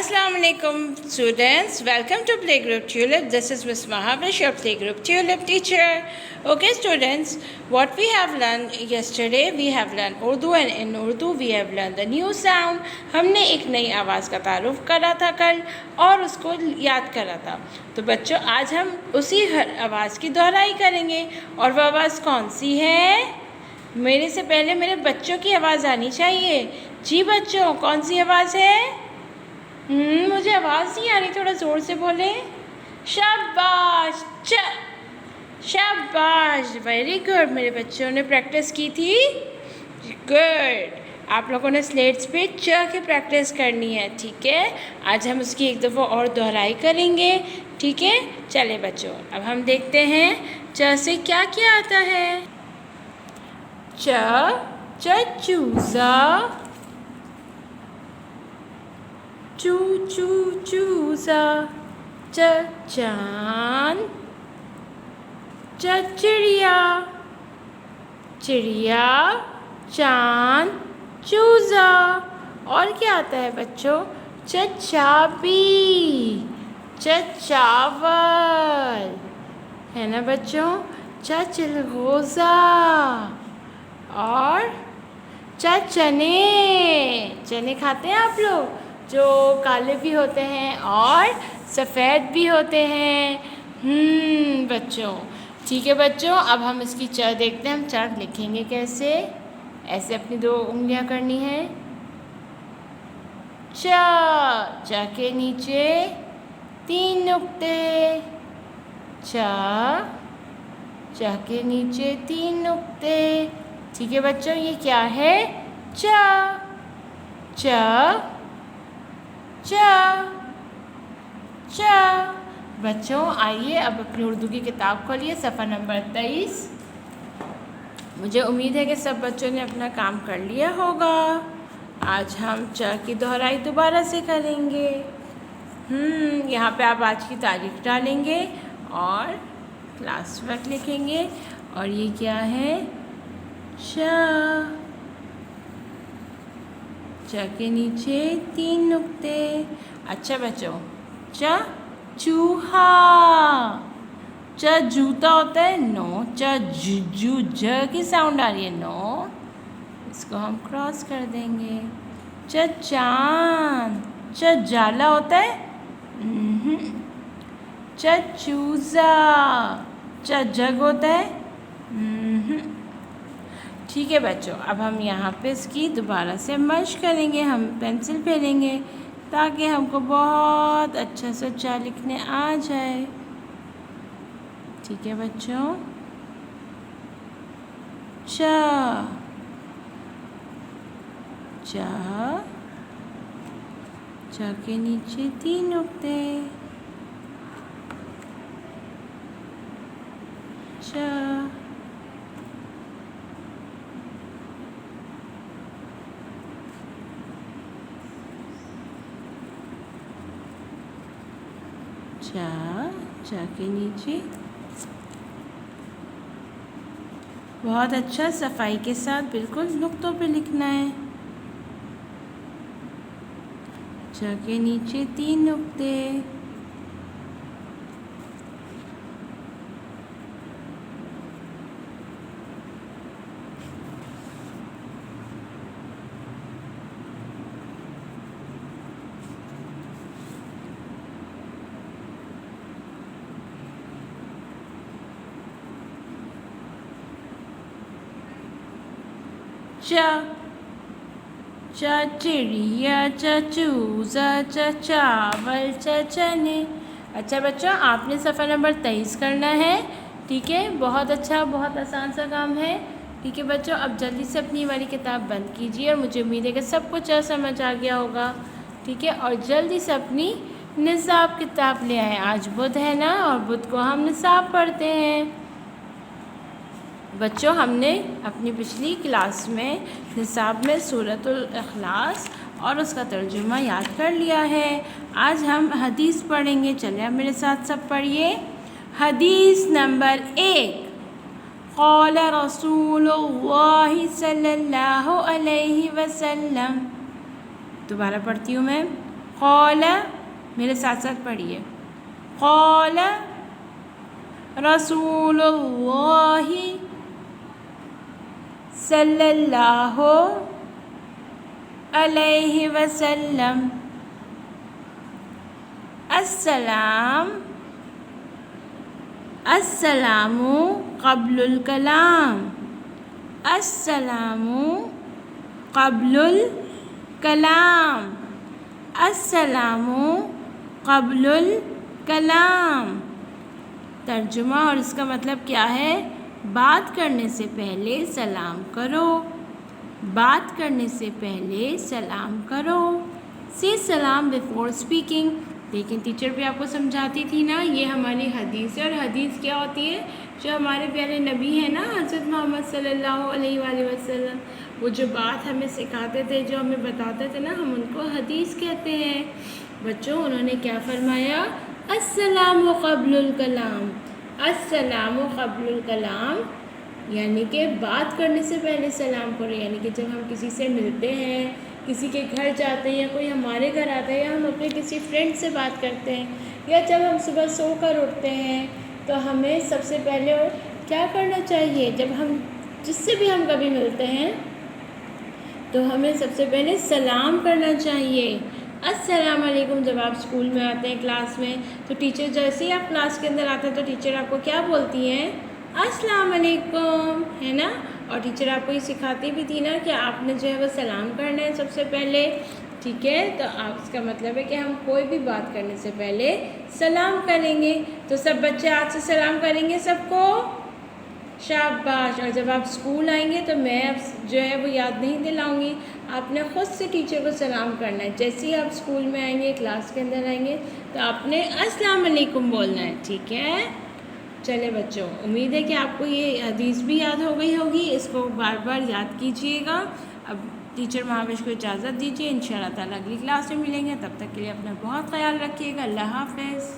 Assalamu alaikum students, welcome to Playgroup Tulip. This is Miss Mahavish, your Playgroup Tulip teacher. Okay students, what we have learned yesterday, we have learned Urdu, and in Urdu we have learned the new sound. हमने एक नई आवाज़ का तारुफ करा था कल और उसको याद करा था। तो बच्चों आज हम उसी हर आवाज़ की दोहराई करेंगे। और वह आवाज़ कौन सी है? मेरे से पहले मेरे बच्चों की आवाज़ आनी चाहिए। जी बच्चों, कौन सी आवाज़ है? मुझे आवाज़ नहीं आ रही, थोड़ा ज़ोर से बोले। शाबाश, शाबाश, वेरी गुड। मेरे बच्चों ने प्रैक्टिस की थी, गुड। आप लोगों ने स्लेट्स पे च की प्रैक्टिस करनी है, ठीक है। आज हम उसकी एक दफ़ा और दोहराई करेंगे, ठीक है। चले बच्चों, अब हम देखते हैं च से क्या क्या आता है। चूज़ा, चूज़ा, चांद, चिड़िया, चांद, चूज़ा। और क्या आता है बच्चों? चाबी, चावल, है ना बच्चों। चिलगोज़ा और चने खाते हैं आप लोग, जो काले भी होते हैं और सफ़ेद भी होते हैं। बच्चों, ठीक है बच्चों, अब हम इसकी च देखते हैं। हम च लिखेंगे कैसे? ऐसे अपनी दो उंगलियां करनी है। च के नीचे 3 नुक्ते, च के नीचे 3 नुक्ते। ठीक है बच्चों, ये क्या है? च। बच्चों आइए अब अपनी उर्दू की किताब खोलिए, सफ़ा नंबर 23। मुझे उम्मीद है कि सब बच्चों ने अपना काम कर लिया होगा। आज हम च की दोहराई दोबारा से करेंगे। यहाँ पे आप आज की तारीख डालेंगे और क्लास वर्क लिखेंगे। और ये क्या है? च के नीचे 3 नुक्ते। अच्छा बच्चों, चूहा, जूता होता है, नो। ज की साउंड आ रही है, नो। इसको हम क्रॉस कर देंगे। चांद, जाला होता है, चूज़ा, जग होता है, ठीक है बच्चों। अब हम यहाँ पे इसकी दोबारा से मश करेंगे। हम पेंसिल फेरेंगे ताकि हमको बहुत अच्छा से च लिखने आ जाए, ठीक है बच्चों। च के नीचे 3 नुक्ते, च के नीचे बहुत अच्छा सफाई के साथ बिल्कुल नुक्तों पे लिखना है। च के नीचे 3 नुक्ते, चिड़िया, चूज़ा, चावल, चने। अच्छा बच्चों, आपने सफ़ा नंबर 23 करना है, ठीक है। बहुत अच्छा, बहुत आसान सा काम है, ठीक है बच्चों। अब जल्दी से अपनी वाली किताब बंद कीजिए और मुझे उम्मीद है कि सबको समझ आ गया होगा, ठीक है। और जल्दी से अपनी निसाब किताब ले आएँ। आज बुध है ना, और बुध को हम निसाब पढ़ते हैं। बच्चों, हमने अपनी पिछली क्लास में निसाब में सूरतुल इखलास और उसका तर्जुमा याद कर लिया है। आज हम हदीस पढ़ेंगे। चलिए आप मेरे साथ सब पढ़िए। हदीस नंबर 1, क़ाल रसूलुल्लाह सल्लल्लाहु अलैहि वसल्लम। दोबारा पढ़ती हूँ मैं। क़ाल, मेरे साथ साथ पढ़िए, क़ाल रसूलुल्लाहि सल्लल्लाहु अलैहि वसल्लम, अस्सलाम अस्सलामु क़ब्लुल कलाम, अस्सलामु क़ब्लुल कलाम, अस्सलामु क़ब्लुल कलाम। तर्जुमा और इसका मतलब क्या है? बात करने से पहले सलाम करो, बात करने से पहले सलाम करो। से सलाम बिफोर स्पीकिंग। लेकिन टीचर भी आपको समझाती थी ना, ये हमारी हदीस है। और हदीस क्या होती है? जो हमारे प्यारे नबी हैं ना, हज़रत मोहम्मद सल्लल्लाहु अलैहि वसल्लम, वो जो बात हमें सिखाते थे, जो हमें बताते थे ना, हम उनको हदीस कहते हैं। बच्चों, उन्होंने क्या फरमाया? अस्सलामु क़ब्लुल कलाम, अस्सलामु क़ब्लुल कलाम, यानी कि बात करने से पहले सलाम करो। यानी कि जब हम किसी से मिलते हैं, किसी के घर जाते हैं, या कोई हमारे घर आता है, या हम अपने किसी फ्रेंड से बात करते हैं, या जब हम सुबह सोकर उठते हैं, तो हमें सबसे पहले क्या करना चाहिए? जब हम जिससे भी हम कभी मिलते हैं तो हमें सबसे पहले सलाम करना चाहिए। अस्सलाम वालेकुम। जब आप स्कूल में आते हैं, क्लास में, तो टीचर जैसे ही आप क्लास के अंदर आते हैं तो टीचर आपको क्या बोलती हैं? अस्सलाम वालेकुम, है ना। और टीचर आपको ये सिखाती भी थी ना कि आपने जो है वो सलाम करना है सबसे पहले, ठीक है। तो आप, इसका मतलब है कि हम कोई भी बात करने से पहले सलाम करेंगे। तो सब बच्चे आज से सलाम करेंगे सबको, शाबाश। और जब आप स्कूल आएंगे तो मैं अब जो है वो याद नहीं दिलाऊंगी, आपने ख़ुद से टीचर को सलाम करना है। जैसे ही आप स्कूल में आएंगे, क्लास के अंदर आएंगे, तो आपने अस्सलाम वालेकुम बोलना है, ठीक है। चले बच्चों, उम्मीद है कि आपको ये हदीस भी याद हो गई होगी। इसको बार बार याद कीजिएगा। अब टीचर महावेश को इजाज़त दीजिए, इंशाअल्लाह ताला अगली क्लास में मिलेंगे। तब तक के लिए अपना बहुत ख्याल रखिएगा। अल्लाह हाफ़िज़।